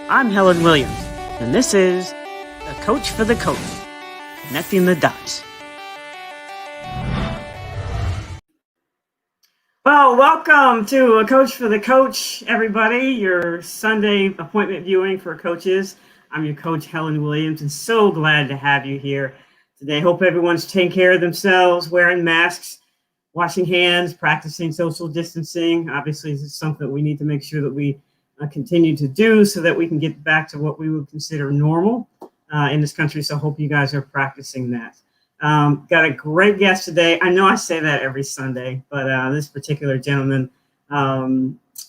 I'm Helen Williams, and this is A Coach for the Coach, Connecting the Dots. Well, welcome to A Coach for the Coach, everybody, your Sunday appointment viewing for coaches. I'm your coach, Helen Williams, and so glad to have you here today. Hope everyone's taking care of themselves, wearing masks, washing hands, practicing social distancing. Obviously, this is something that we need to make sure that we continue to do so that we can get back to what we would consider normal in this country. So I hope you guys are practicing that. Got a great guest today. I know I say that every Sunday, but this particular gentleman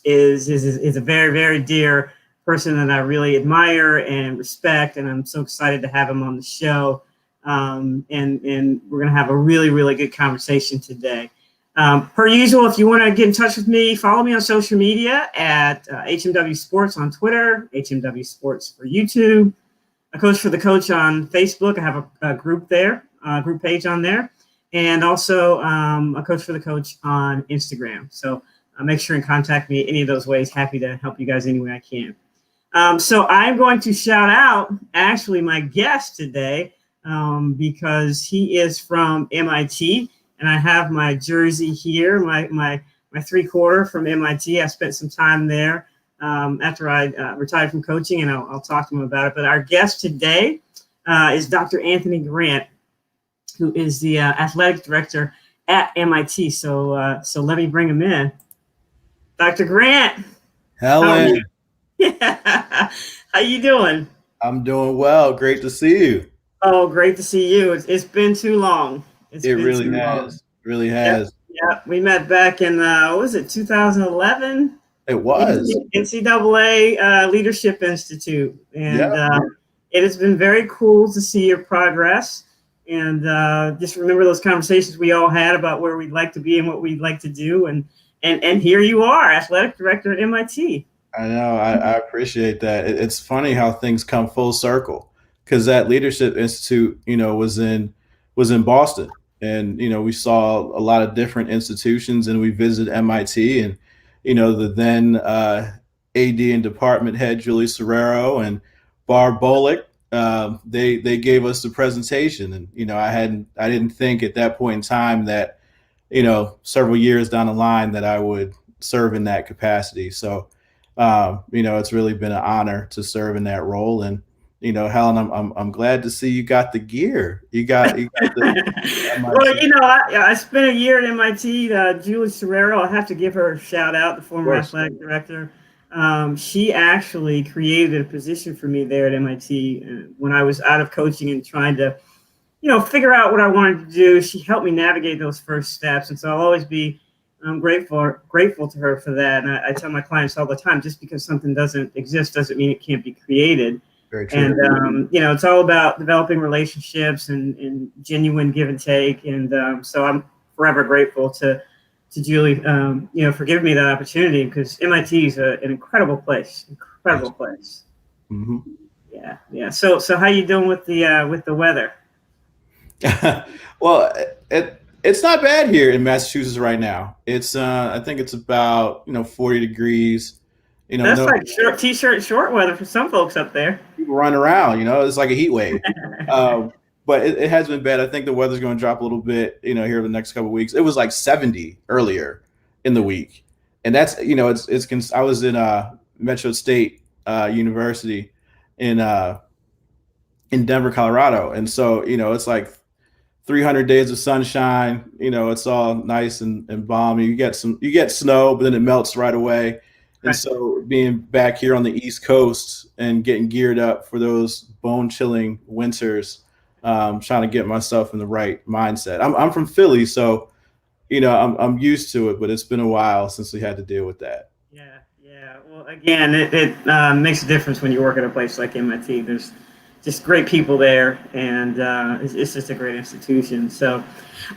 is a very, very dear person that I really admire and respect, and I'm so excited to have him on the show. And we're going to have a really, really good conversation today. Per usual, if you want to get in touch with me, follow me on social media at HMW Sports on Twitter, HMW Sports for YouTube, A Coach for the Coach on Facebook. I have a group there, group page on there, and also A Coach for the Coach on Instagram. So make sure and contact me any of those ways. Happy to help you guys any way I can. So I'm going to shout out actually my guest today because he is from MIT. And I have my jersey here, my 3/4 from MIT. I spent some time there after I retired from coaching, and I'll talk to him about it. But our guest today is Dr. Anthony Grant, who is the athletic director at MIT. So let me bring him in. Dr. Grant. Helen. How you doing? I'm doing well. Great to see you. Oh, great to see you. It's been too long. It really has. Really has. Yeah, we met back in, what was it, 2011? It was. NCAA Leadership Institute. And it has been very cool to see your progress. And just remember those conversations we all had about where we'd like to be and what we'd like to do. And here you are, athletic director at MIT. I know. I appreciate that. It's funny how things come full circle, because that Leadership Institute, was in Boston. And, we saw a lot of different institutions, and we visited MIT, and, the then AD and department head, Julie Serrero, and Barb Bolick, they gave us the presentation. And, I didn't think at that point in time that, several years down the line that I would serve in that capacity. So, it's really been an honor to serve in that role. And, Helen, I'm glad to see you got the gear. You got the Well, I spent a year at MIT. Julie Serrero, I have to give her a shout out, the former athletic director. She actually created a position for me there at MIT when I was out of coaching and trying to, figure out what I wanted to do. She helped me navigate those first steps, and so I'll always be grateful to her for that. And I tell my clients all the time, just because something doesn't exist doesn't mean it can't be created. Very true. And, it's all about developing relationships and genuine give and take. And so I'm forever grateful to Julie, for giving me that opportunity, because MIT is an incredible place. Mm-hmm. Yeah. So how you doing with the weather? Well, it's not bad here in Massachusetts right now. It's I think it's about 40 degrees. That's like short t-shirt, short weather for some folks up there. People run around, it's like a heat wave. But it has been bad. I think the weather's going to drop a little bit, here in the next couple of weeks. It was like 70 earlier in the week, and that's I was in Metro State University in Denver, Colorado, and so it's like 300 days of sunshine. It's all nice and balmy. You get snow, but then it melts right away. And so being back here on the East Coast and getting geared up for those bone-chilling winters, trying to get myself in the right mindset. I'm from Philly, so I'm used to it, but it's been a while since we had to deal with that. Yeah. Well, again, it makes a difference when you work at a place like MIT. There's just great people there, and it's just a great institution. So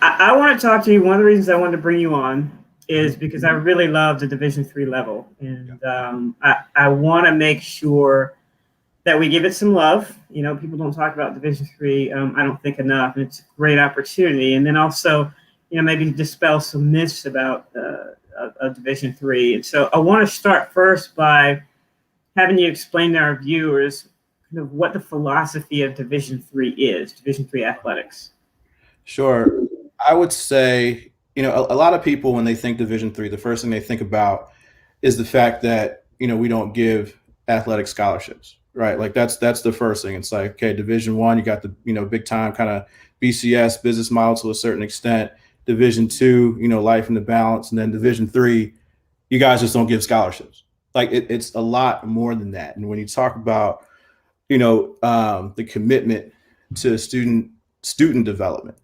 I want to talk to you. One of the reasons I wanted to bring you on is because I really love the Division III level, and I want to make sure that we give it some love. People don't talk about Division III, I don't think, enough, and it's a great opportunity. And then also, maybe dispel some myths about Division III. And so I want to start first by having you explain to our viewers kind of what the philosophy of Division III is, Division III athletics. Sure. I would say, a lot of people, when they think Division III, the first thing they think about is the fact that, we don't give athletic scholarships, right? Like that's the first thing. It's like, okay, Division I, you got the, big time kind of BCS business model to a certain extent. Division II, life in the balance. And then Division III, you guys just don't give scholarships. Like it's a lot more than that. And when you talk about, the commitment to student development,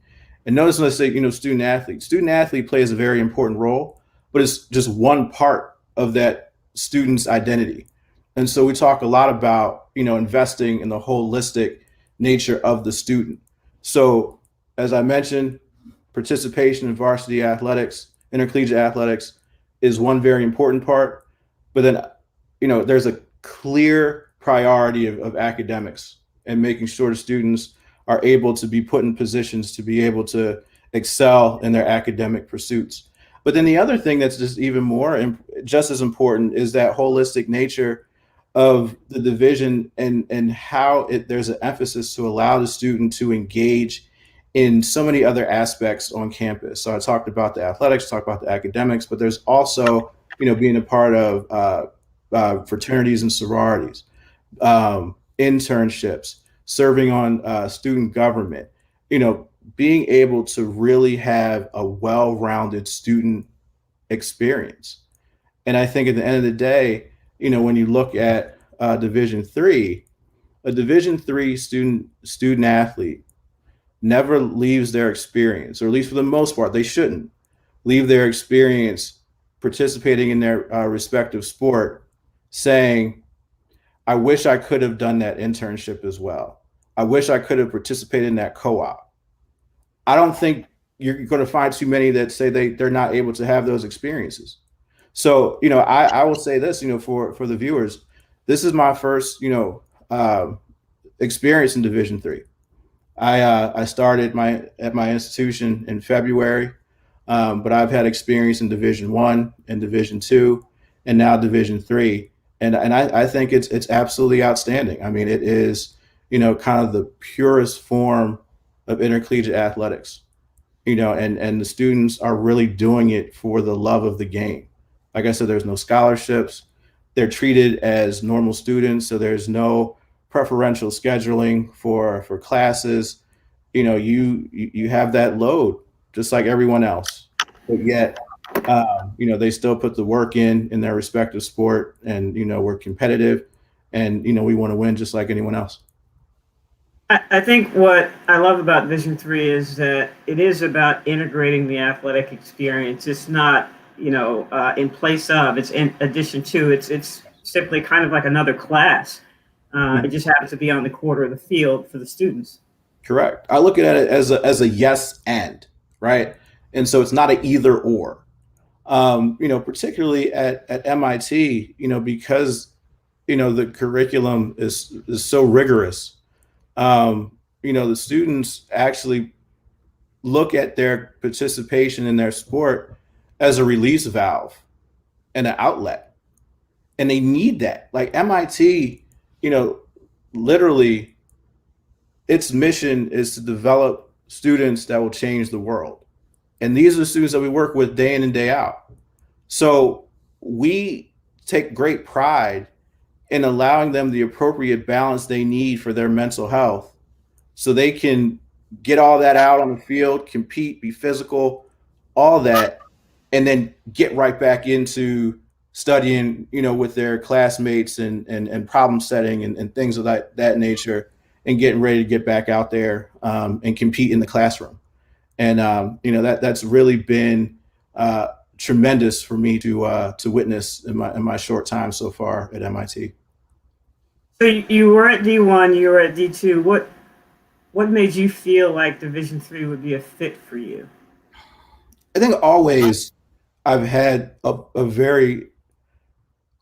and notice when I say, student athlete plays a very important role, but it's just one part of that student's identity. And so we talk a lot about, investing in the holistic nature of the student. So as I mentioned, participation in varsity athletics, intercollegiate athletics is one very important part. But then, there's a clear priority of academics and making sure the students are able to be put in positions to be able to excel in their academic pursuits. But then the other thing that's just even more, just as important, is that holistic nature of the division and how there's an emphasis to allow the student to engage in so many other aspects on campus. So I talked about the athletics, talked about the academics, but there's also, being a part of fraternities and sororities, internships, serving on student government, being able to really have a well-rounded student experience. And I think at the end of the day, when you look at Division III, a Division III student athlete never leaves their experience, or at least for the most part, they shouldn't leave their experience participating in their respective sport saying, I wish I could have done that internship as well. I wish I could have participated in that co-op. I don't think you're going to find too many that say they're not able to have those experiences. So, I will say this, for the viewers, this is my first, experience in Division III. I started at my institution in February, but I've had experience in Division I and Division II, and now Division III. And I think it's absolutely outstanding. I mean, it is, kind of the purest form of intercollegiate athletics, and the students are really doing it for the love of the game. Like I said, there's no scholarships. They're treated as normal students, so there's no preferential scheduling for classes. You have that load just like everyone else, but yet they still put the work in their respective sport, and we're competitive, and we want to win just like anyone else. I think what I love about Division III is that it is about integrating the athletic experience. It's not, in place of, it's in addition to, it's simply kind of like another class. It just happens to be on the quarter of the field for the students. Correct. I look at it as a yes and, right? And so it's not an either or. Particularly at MIT, because the curriculum is so rigorous. The students actually look at their participation in their sport as a release valve and an outlet, and they need that. Like MIT, literally, its mission is to develop students that will change the world. And these are the students that we work with day in and day out. So we take great pride in allowing them the appropriate balance they need for their mental health so they can get all that out on the field, compete, be physical, all that, and then get right back into studying, with their classmates and problem setting and things of that nature, and getting ready to get back out there and compete in the classroom. And that's really been tremendous for me to witness in my short time so far at MIT. So you were at D1, you were at D2. What made you feel like Division III would be a fit for you? I think always I've had a very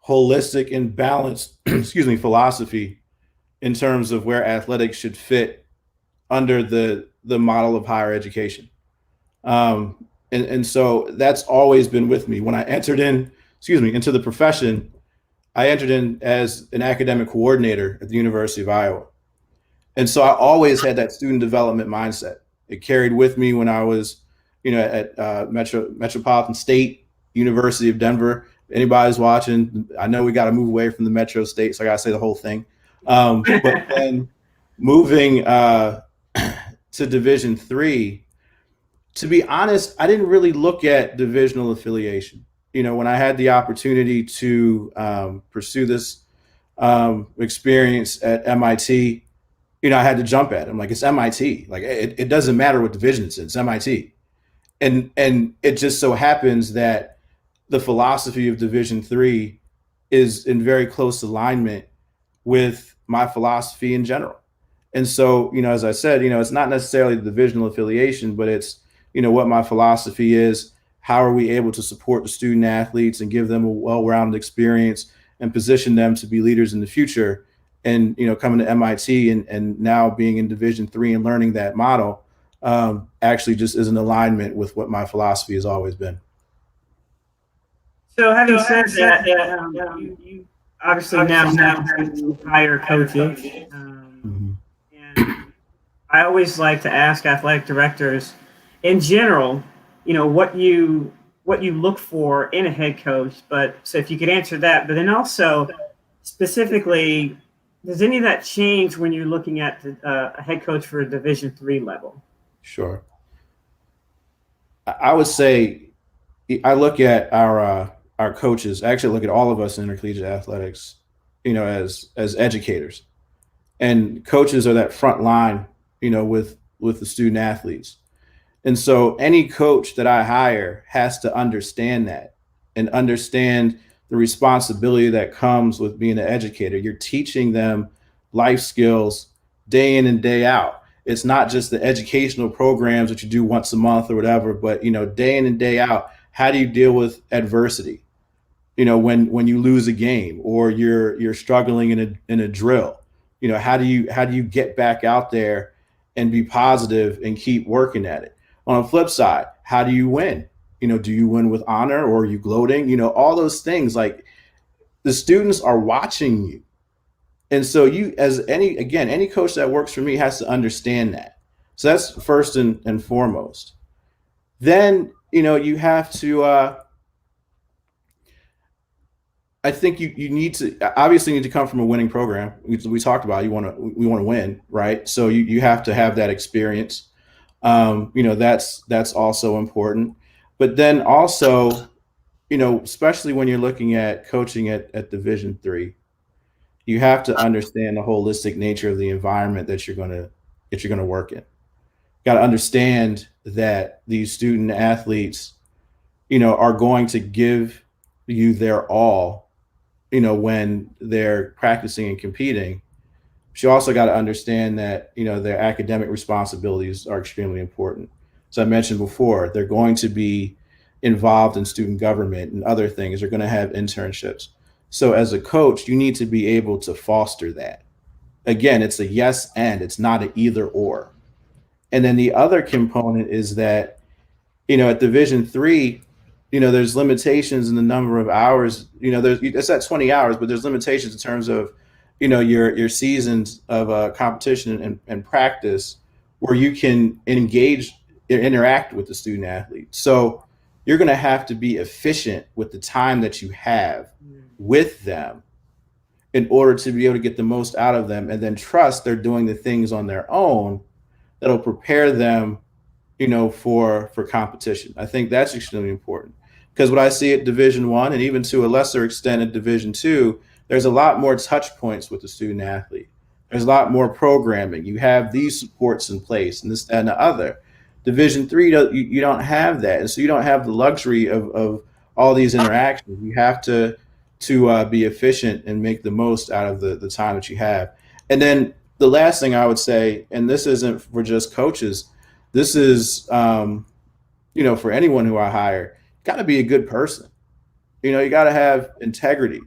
holistic and balanced, philosophy in terms of where athletics should fit under the model of higher education. And so that's always been with me. When I entered into the profession, I entered in as an academic coordinator at the University of Iowa. And so I always had that student development mindset. It carried with me when I was, at Metropolitan State University of Denver. Anybody's watching, I know we got to move away from the metro state, so I got to say the whole thing. But then moving to Division III, to be honest, I didn't really look at divisional affiliation. When I had the opportunity to pursue this experience at MIT, I had to jump at it. I'm like, it's MIT. Like, it doesn't matter what division it's MIT. And it just so happens that the philosophy of Division III is in very close alignment with my philosophy in general. And so, as I said, it's not necessarily the divisional affiliation, but it's, what my philosophy is. How are we able to support the student athletes and give them a well-rounded experience and position them to be leaders in the future? And, coming to MIT and now being in Division III and learning that model actually just is in alignment with what my philosophy has always been. So having said that, you obviously now hire coaches. And I always like to ask athletic directors in general, what you look for in a head coach. But so if you could answer that, but then also specifically, does any of that change when you're looking at a head coach for a Division III level? Sure. I would say I look at our coaches. I actually look at all of us in intercollegiate athletics, as educators, and coaches are that front line, with the student athletes. And so any coach that I hire has to understand that and understand the responsibility that comes with being an educator. You're teaching them life skills day in and day out. It's not just the educational programs that you do once a month or whatever, but day in and day out, how do you deal with adversity? When you lose a game or you're struggling in a drill, how do you get back out there and be positive and keep working at it? On the flip side, how do you win? Do you win with honor or are you gloating? All those things, like, the students are watching you. And so any coach that works for me has to understand that. So that's first and foremost. Then, you have to, I think you need to obviously come from a winning program. We talked about, we want to win, right? So you have to have that experience. That's also important. But then also, especially when you're looking at coaching at Division III, you have to understand the holistic nature of the environment that you're going to work in. Got to understand that these student athletes, are going to give you their all, when they're practicing and competing. But you also got to understand that, their academic responsibilities are extremely important. As I mentioned before, they're going to be involved in student government and other things. They're going to have internships. So as a coach, you need to be able to foster that. Again, it's a yes and, it's not an either or. And then the other component is that, at Division III, there's limitations in the number of hours. It's at 20 hours, but there's limitations in terms of, your seasons of competition and practice where you can interact with the student athlete. So you're going to have to be efficient with the time that you have with them in order to be able to get the most out of them, and then trust they're doing the things on their own that'll prepare them, for competition. I think that's extremely important, because what I see at Division I and even to a lesser extent at Division II, there's a lot more touch points with the student athlete. There's a lot more programming. You have these supports in place and this, that, and the other. Division III, you don't have that. And so you don't have the luxury of all these interactions. You have to be efficient and make the most out of the time that you have. And then the last thing I would say, and this isn't for just coaches, this is, for anyone who I hire, you got to be a good person. You got to have integrity,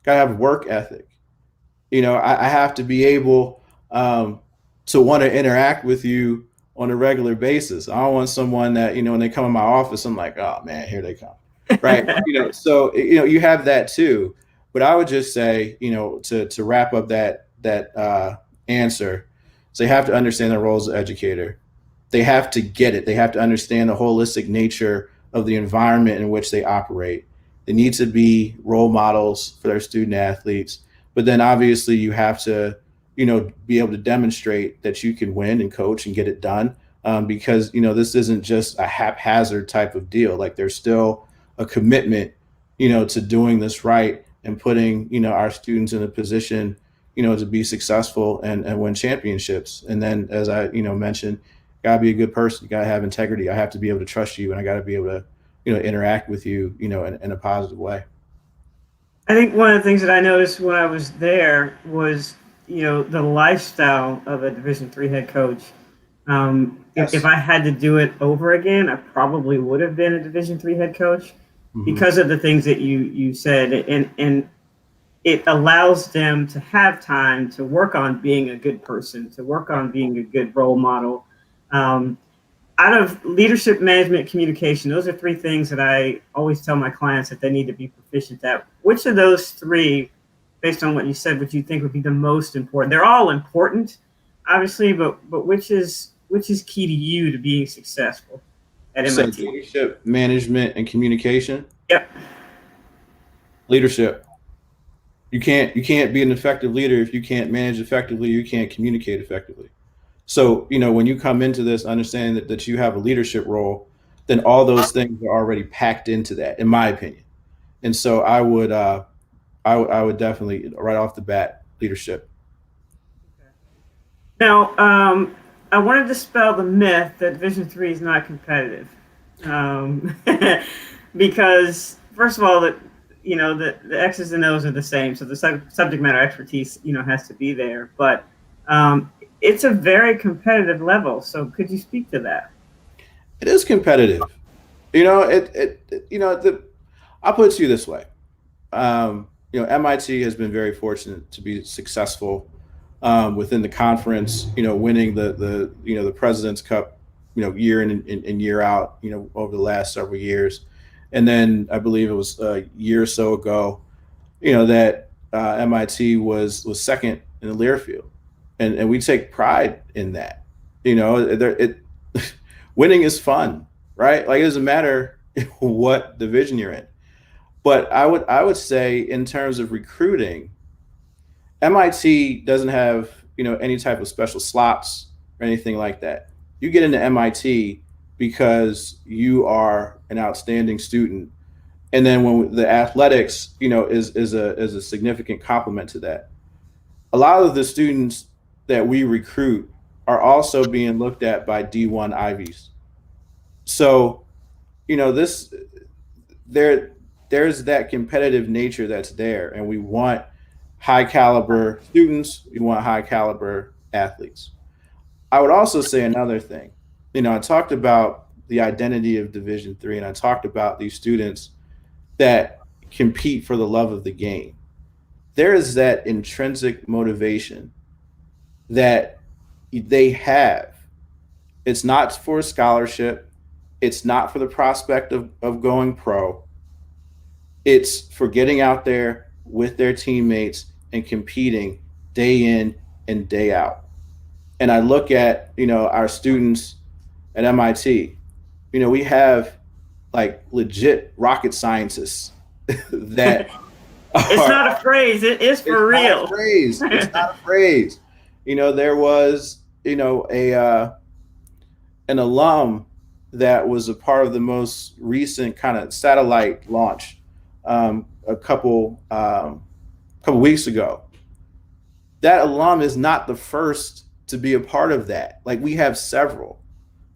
got to have work ethic. I have to be able to want to interact with you on a regular basis. I don't want someone that, when they come in my office, I'm like, oh man, here they come. Right. So, you have that too. But I would just say, to wrap up that answer, so they have to understand their role as an educator. They have to get it. They have to understand the holistic nature of the environment in which they operate. They need to be role models for their student athletes. But then obviously you have to, be able to demonstrate that you can win and coach and get it done. Because, this isn't just a haphazard type of deal. Like there's still a commitment, to doing this right and putting, our students in a position, to be successful and win championships. And then, as I, mentioned, gotta be a good person. You gotta have integrity. I have to be able to trust you, and I gotta be able to, interact with you, in a positive way. I think one of the things that I noticed when I was there was, the lifestyle of a Division III head coach. Yes. If I had to do it over again, I probably would have been a Division III head coach because of the things that you said, and it allows them to have time to work on being a good person, to work on being a good role model. Out of leadership, management, communication, those are three things that I always tell my clients that they need to be proficient at. Which of those three, based on what you said, would you think would be the most important? They're all important, obviously, but which is key to you to being successful at So MIT? leadership, management, and communication. Yep. Leadership. You can't be an effective leader if you can't manage effectively. You can't communicate effectively. So, when you come into this, understanding that you have a leadership role, then all those things are already packed into that, in my opinion. And so I would definitely, right off the bat, leadership. Now, I want to dispel the myth that Division III is not competitive, because first of all, the X's and O's are the same, so the subject matter expertise, has to be there. But it's a very competitive level. So could you speak to that? It is competitive. I'll put it to you this way. MIT has been very fortunate to be successful within the conference, winning the President's Cup, year in and year out, over the last several years. And then I believe it was a year or so ago, that MIT was second in the Learfield. And we take pride in that. Winning is fun, right? Like it doesn't matter what division you're in. But I would say in terms of recruiting, MIT doesn't have, any type of special slots or anything like that. You get into MIT because you are an outstanding student. And then when the athletics, is a significant complement to that. A lot of the students that we recruit are also being looked at by D1 Ivies. So, there's that competitive nature that's there, and we want high caliber students, we want high caliber athletes. I would also say another thing. I talked about the identity of Division III, and I talked about these students that compete for the love of the game. There is that intrinsic motivation that they have. It's not for a scholarship. It's not for the prospect of going pro. It's for getting out there with their teammates and competing day in and day out. And I look at, our students at MIT, we have like legit rocket scientists that it's not a phrase. It is for real. Not a phrase. It's not a phrase. There was, an alum that was a part of the most recent kind of satellite launch a couple weeks ago. That alum is not the first to be a part of that. Like we have several.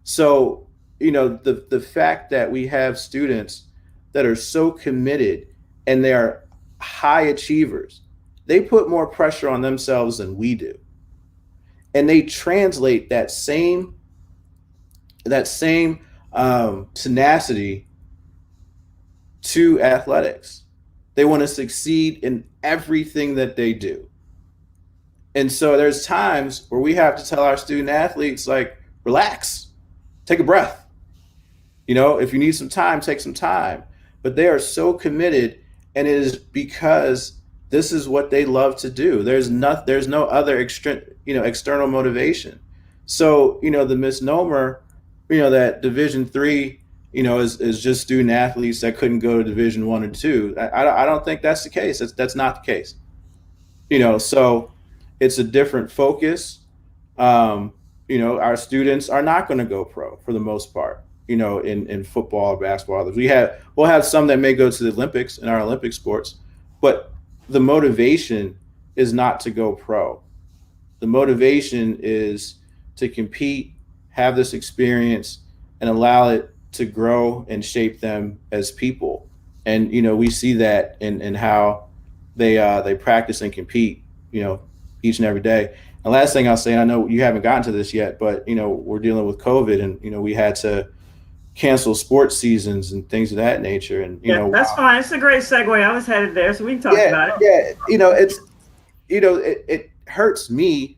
So, the fact that we have students that are so committed and they are high achievers, they put more pressure on themselves than we do. And they translate that same tenacity to athletics. They want to succeed in everything that they do. And so there's times where we have to tell our student athletes, like, relax, take a breath. If you need some time, take some time. But they are so committed, and it is because this is what they love to do. There's no other external motivation. So, the misnomer, that Division III, is just student athletes that couldn't go to Division I or II. I don't think that's the case. That's not the case. So it's a different focus. Our students are not going to go pro for the most part, in football, basketball. We'll have some that may go to the Olympics in our Olympic sports, but the motivation is not to go pro. The motivation is to compete, have this experience, and allow it to grow and shape them as people. And we see that in how they practice and compete, each and every day. And last thing I'll say, and I know you haven't gotten to this yet, but we're dealing with COVID, and we had to cancel sports seasons and things of that nature. And that's fine. It's a great segue. I was headed there, so we can talk about it. Yeah, it hurts me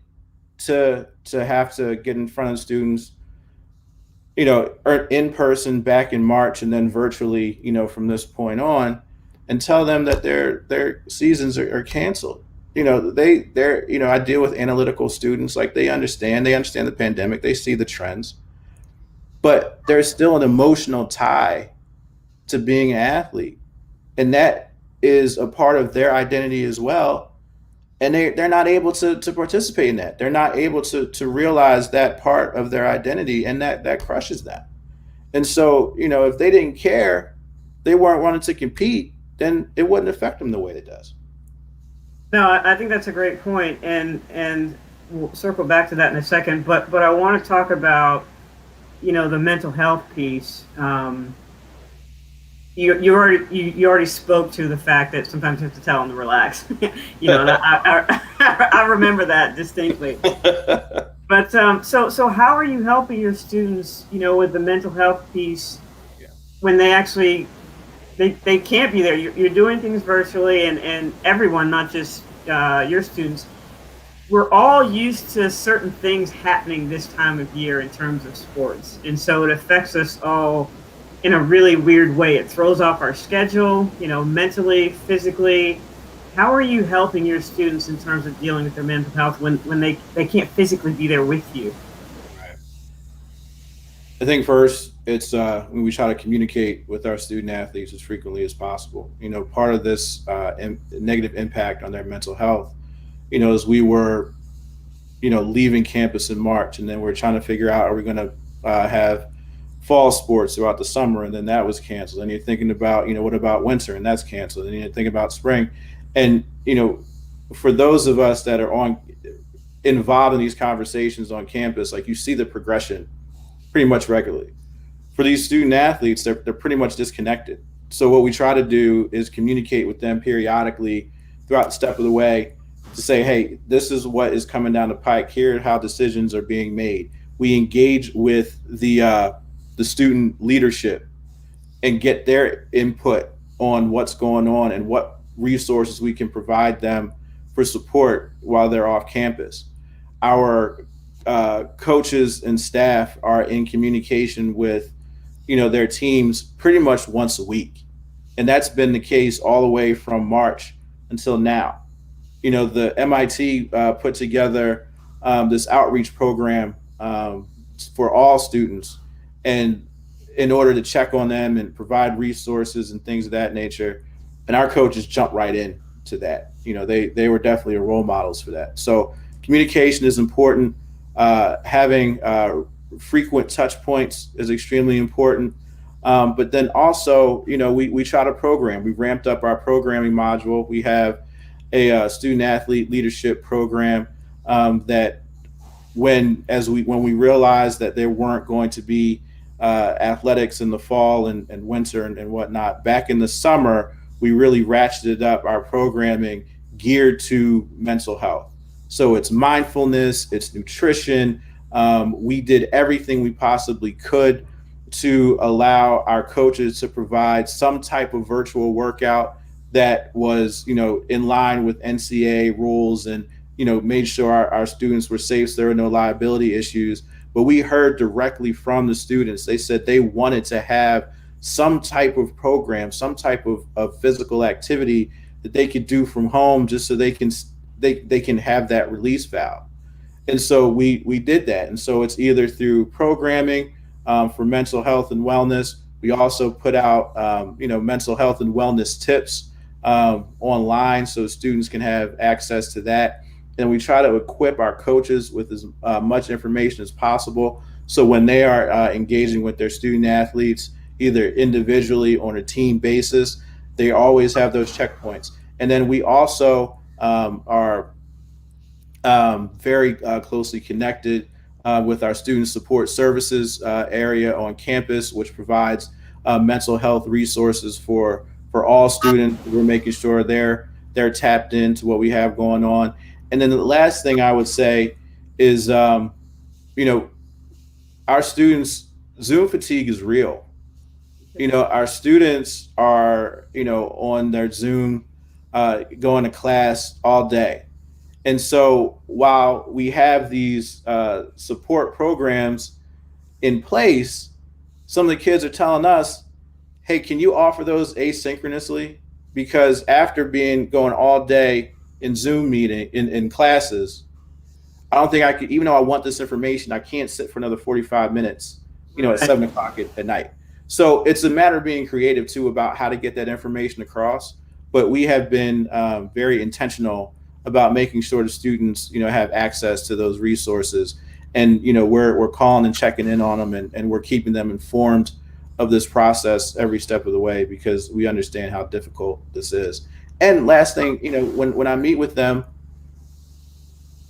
to have to get in front of students, in person back in March and then virtually, from this point on, and tell them that their seasons are canceled. I deal with analytical students, like they understand the pandemic, they see the trends, but there's still an emotional tie to being an athlete, and that is a part of their identity as well. And they're not able to participate in that. They're not able to realize that part of their identity, and that crushes them. And so, if they didn't care, they weren't wanting to compete, then it wouldn't affect them the way it does. No, I think that's a great point, and we'll circle back to that in a second. But I want to talk about, the mental health piece. You already spoke to the fact that sometimes you have to tell them to relax. And I remember that distinctly. But so how are you helping your students, with the mental health piece when they actually they can't be there? You're doing things virtually, and everyone, not just your students. We're all used to certain things happening this time of year in terms of sports, and so it affects us all in a really weird way. It throws off our schedule, mentally, physically. How are you helping your students in terms of dealing with their mental health when they can't physically be there with you? Right. I think first, it's when we try to communicate with our student athletes as frequently as possible. Part of this negative impact on their mental health, as we were, leaving campus in March, and then we're trying to figure out, are we going to have fall sports throughout the summer, and then that was canceled. And you're thinking about, what about winter, and that's canceled. And you're thinking about spring. And, for those of us that are involved in these conversations on campus, like, you see the progression pretty much regularly. For these student athletes, they're pretty much disconnected. So what we try to do is communicate with them periodically throughout the step of the way to say, hey, this is what is coming down the pike. Here are how decisions are being made. We engage with the student leadership and get their input on what's going on and what resources we can provide them for support while they're off campus. Our coaches and staff are in communication with, their teams pretty much once a week. And that's been the case all the way from March until now. The MIT put together this outreach program for all students, and in order to check on them and provide resources and things of that nature. And our coaches jumped right into that. They were definitely role models for that. So communication is important. Having frequent touch points is extremely important. But then also, we try to program. We ramped up our programming module. We have a student athlete leadership program that when we realized that there weren't going to be athletics in the fall and winter and whatnot, back in the summer, we really ratcheted up our programming geared to mental health. So it's mindfulness, it's nutrition. We did everything we possibly could to allow our coaches to provide some type of virtual workout that was, in line with NCAA rules, and, made sure our students were safe so there were no liability issues. But we heard directly from the students. They said they wanted to have some type of program, some type of physical activity that they could do from home just so they can have that release valve. And so we did that. And so it's either through programming for mental health and wellness. We also put out mental health and wellness tips online so students can have access to that. And we try to equip our coaches with as much information as possible. So when they are engaging with their student athletes, either individually or on a team basis, they always have those checkpoints. And then we also are very closely connected with our student support services area on campus, which provides mental health resources for all students. We're making sure they're tapped into what we have going on. And then the last thing I would say is, our students, Zoom fatigue is real. Our students are, on their Zoom, going to class all day. And so while we have these support programs in place, some of the kids are telling us, hey, can you offer those asynchronously? Because after going all day in Zoom meeting, in classes, I don't think I could, even though I want this information, I can't sit for another 45 minutes, at 7 o'clock at night. So it's a matter of being creative too about how to get that information across. But we have been very intentional about making sure the students, have access to those resources. And, we're calling and checking in on them, and we're keeping them informed of this process every step of the way, because we understand how difficult this is. And last thing, when I meet with them,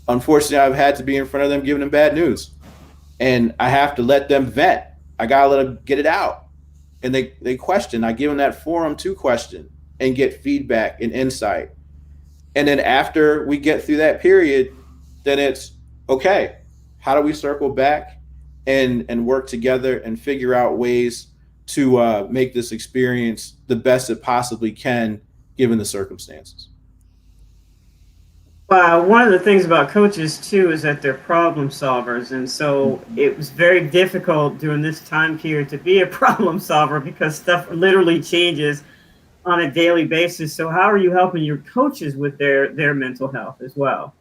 unfortunately, I've had to be in front of them giving them bad news, and I have to let them vent. I gotta let them get it out, and they question. I give them that forum to question and get feedback and insight. And then after we get through that period, then it's okay. How do we circle back and work together and figure out ways to make this experience the best it possibly can, given the circumstances? Wow, one of the things about coaches too is that they're problem solvers, and so it was very difficult during this time period to be a problem solver because stuff literally changes on a daily basis. So how are you helping your coaches with their mental health as well?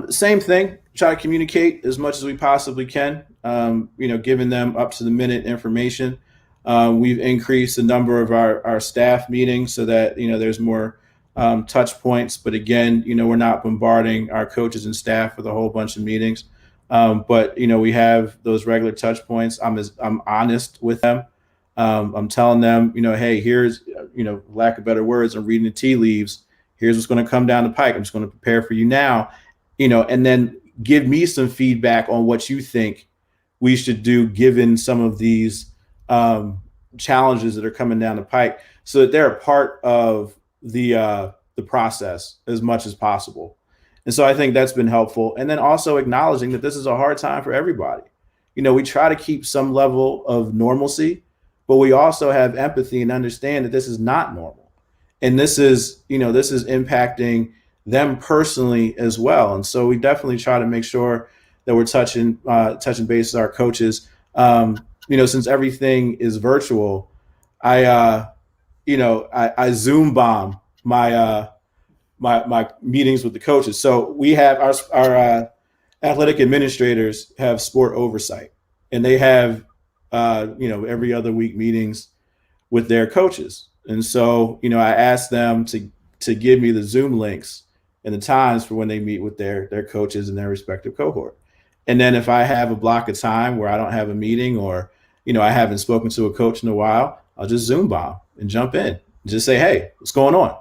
Same thing. Try to communicate as much as we possibly can. Giving them up to the minute information. We've increased the number of our staff meetings so that there's more touch points. But again, we're not bombarding our coaches and staff with a whole bunch of meetings. But we have those regular touch points. I'm honest with them. I'm telling them, hey, here's, lack of better words, I'm reading the tea leaves. Here's what's going to come down the pike. I'm just going to prepare for you now, and then give me some feedback on what you think we should do given some of these challenges that are coming down the pike, so that they're a part of the process as much as possible. And so I think that's been helpful. And then also acknowledging that this is a hard time for everybody. We try to keep some level of normalcy, but we also have empathy and understand that this is not normal. And this is impacting them personally as well. And so we definitely try to make sure that we're touching base with our coaches. Since everything is virtual, I Zoom bomb my meetings with the coaches. So we have our athletic administrators have sport oversight, and they have every other week meetings with their coaches. And so I asked them to give me the Zoom links and the times for when they meet with their coaches and their respective cohort. And then if I have a block of time where I don't have a meeting, or I haven't spoken to a coach in a while, I'll just Zoom bomb and jump in and just say, hey, what's going on?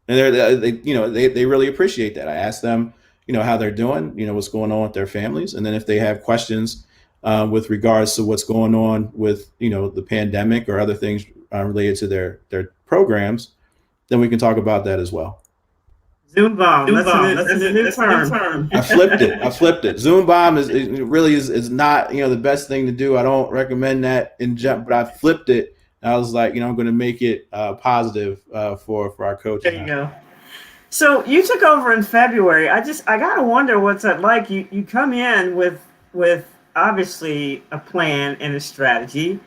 And they really appreciate that. I ask them, how they're doing, what's going on with their families. And then if they have questions with regards to what's going on with, the pandemic or other things related to their programs, then we can talk about that as well. Zoom bomb. That's a new term. I flipped it. Zoom bomb is not, the best thing to do. I don't recommend that in jump, but I flipped it. I was like, I'm going to make it positive for our coaches. There you go. So you took over in February. I gotta wonder what's that like. You come in with obviously a plan and a strategy,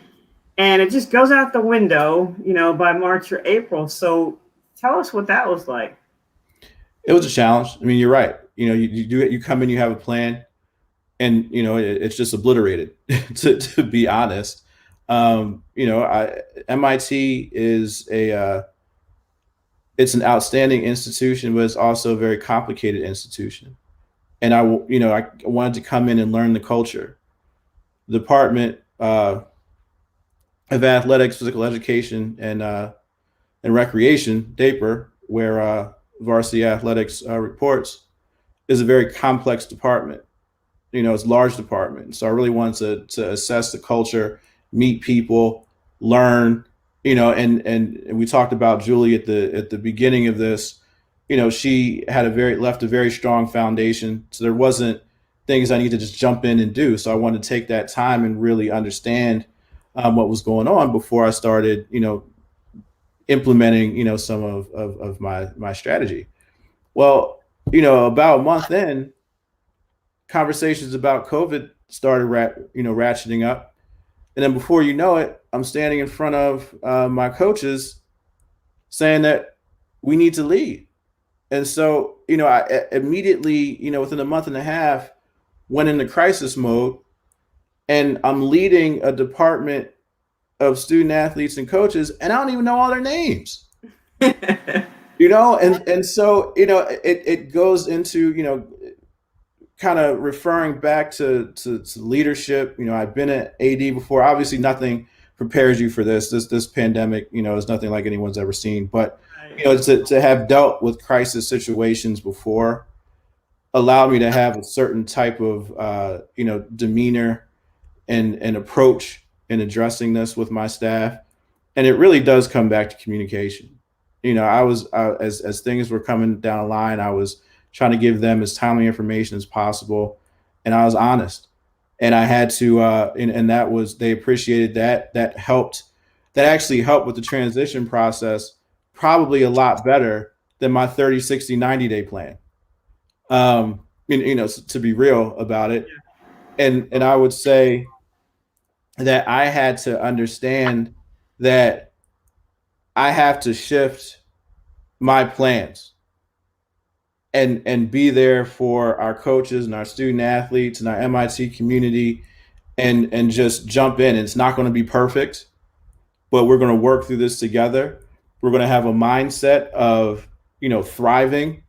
and it just goes out the window, by March or April. So tell us what that was like. It was a challenge. I mean, you're right. You do it. You come in, you have a plan, and it's just obliterated. to be honest, MIT is it's an outstanding institution, but it's also a very complicated institution. And I wanted to come in and learn the culture. The Department of Athletics, Physical Education, and Recreation, DAPER, where varsity athletics reports, is a very complex department. It's a large department. So I really wanted to assess the culture, meet people, learn, and we talked about Julie at the beginning of this. She had left a very strong foundation. So there wasn't things I need to just jump in and do. So I wanted to take that time and really understand what was going on before I started, implementing, some of my strategy. Well, about a month in, conversations about COVID started ratcheting up. And then before you know it, I'm standing in front of my coaches saying that we need to lead. And so, I immediately, within a month and a half, went into crisis mode, and I'm leading a department of student athletes and coaches, and I don't even know all their names. And so, it goes into, kind of referring back to leadership. I've been at AD before. Obviously, nothing prepares you for this. This pandemic, is nothing like anyone's ever seen. But to have dealt with crisis situations before allowed me to have a certain type of demeanor and approach in addressing this with my staff. And it really does come back to communication. I was as things were coming down the line, I was trying to give them as timely information as possible, and I was honest. And I had to, and that was, they appreciated that. That actually helped with the transition process, probably a lot better than my 30, 60, 90-day plan. To be real about it. And I would say that I had to understand that I have to shift my plans and be there for our coaches and our student athletes and our MIT community, and just jump in. It's not going to be perfect, but we're going to work through this together. We're going to have a mindset of, thriving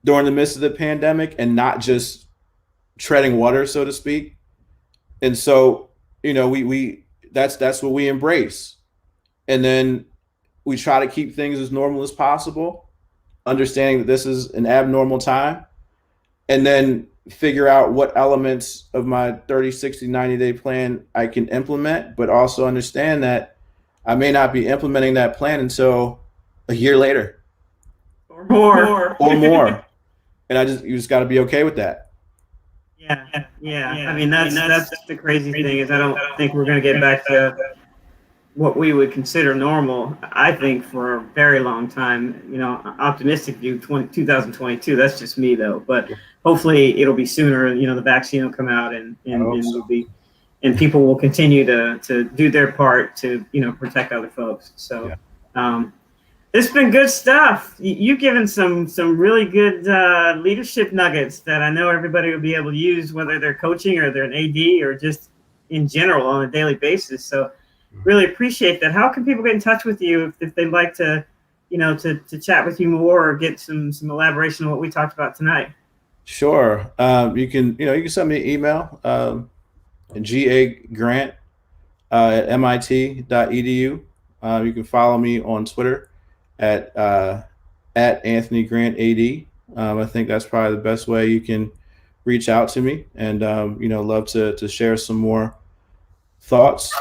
during the midst of the pandemic and not just treading water, so to speak. And so, we that's what we embrace. And then we try to keep things as normal as possible, understanding that this is an abnormal time, and then figure out what elements of my 30, 60, 90-day plan I can implement, but also understand that I may not be implementing that plan until a year later or more. And you just got to be okay with that. Yeah. I mean, that's the crazy thing, is I don't think we're going to get back to what we would consider normal, I think, for a very long time. Optimistic view, 2022. That's just me, though. But hopefully it'll be sooner. The vaccine will come out, and people will continue to do their part to protect other folks. So it's been good stuff. You've given some really good leadership nuggets that I know everybody will be able to use, whether they're coaching or they're an AD or just in general on a daily basis. So really appreciate that. How can people get in touch with you if they'd like to, to chat with you more or get some elaboration on what we talked about tonight? Sure. You can send me an email, gagrant at mit.edu. You can follow me on Twitter at Anthony Grant AD. I think that's probably the best way you can reach out to me, and love to share some more thoughts.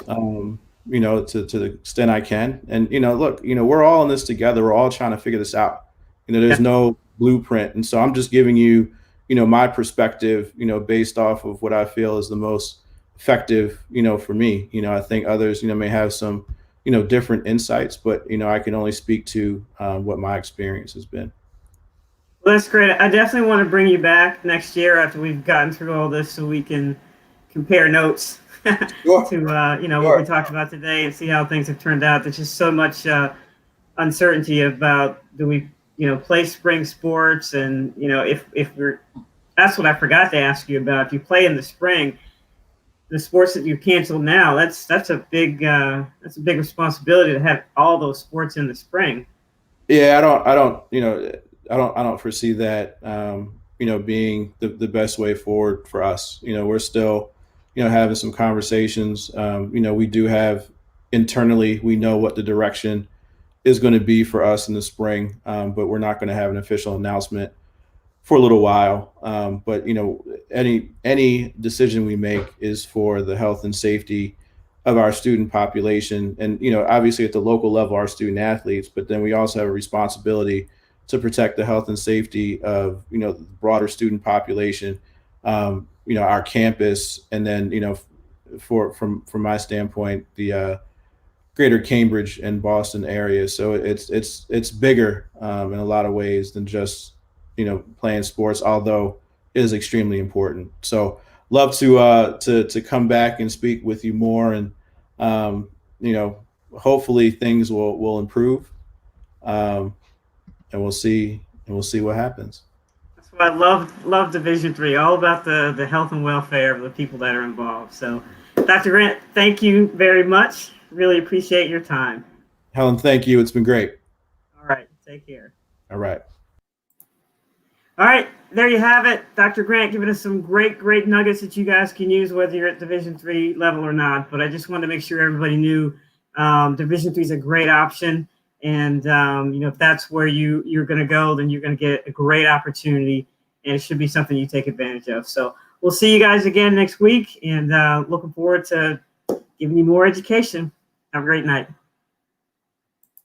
To the extent I can. And, look, we're all in this together. We're all trying to figure this out. There's no blueprint. And so I'm just giving you, my perspective, based off of what I feel is the most effective, for me. I think others, may have some, different insights, but, I can only speak to what my experience has been. Well, that's great. I definitely want to bring you back next year after we've gotten through all this so we can compare notes. Sure. to you know, what Sure. we talked about today and see how things have turned out. There's just so much uncertainty about, do we, you know, play spring sports, and you know, if we're, that's what I forgot to ask you about. If you play in the spring, the sports that you cancel now, that's a big responsibility to have all those sports in the spring. Yeah, I don't foresee that, being the best way forward for us. We're still, having some conversations. We do have internally, we know what the direction is going to be for us in the spring, but we're not going to have an official announcement for a little while. But any decision we make is for the health and safety of our student population, and obviously at the local level, our student athletes. But then we also have a responsibility to protect the health and safety of the broader student population, our campus, and then from my standpoint, the greater Cambridge and Boston area. So it's bigger in a lot of ways than just playing sports, although it is extremely important. So love to come back and speak with you more, and um, hopefully things will improve, um, and we'll see what happens. That's why I love Division III, all about the health and welfare of the people that are involved. So, Dr. Grant, thank you very much. Really appreciate your time. Helen, thank you. It's been great. All right, take care. All right. All right, there you have it. Dr. Grant giving us some great nuggets that you guys can use, whether you're at Division III level or not. But I just wanted to make sure everybody knew Division III is a great option. And, if that's where you're going to go, then you're going to get a great opportunity, and it should be something you take advantage of. So we'll see you guys again next week, and looking forward to giving you more education. Have a great night.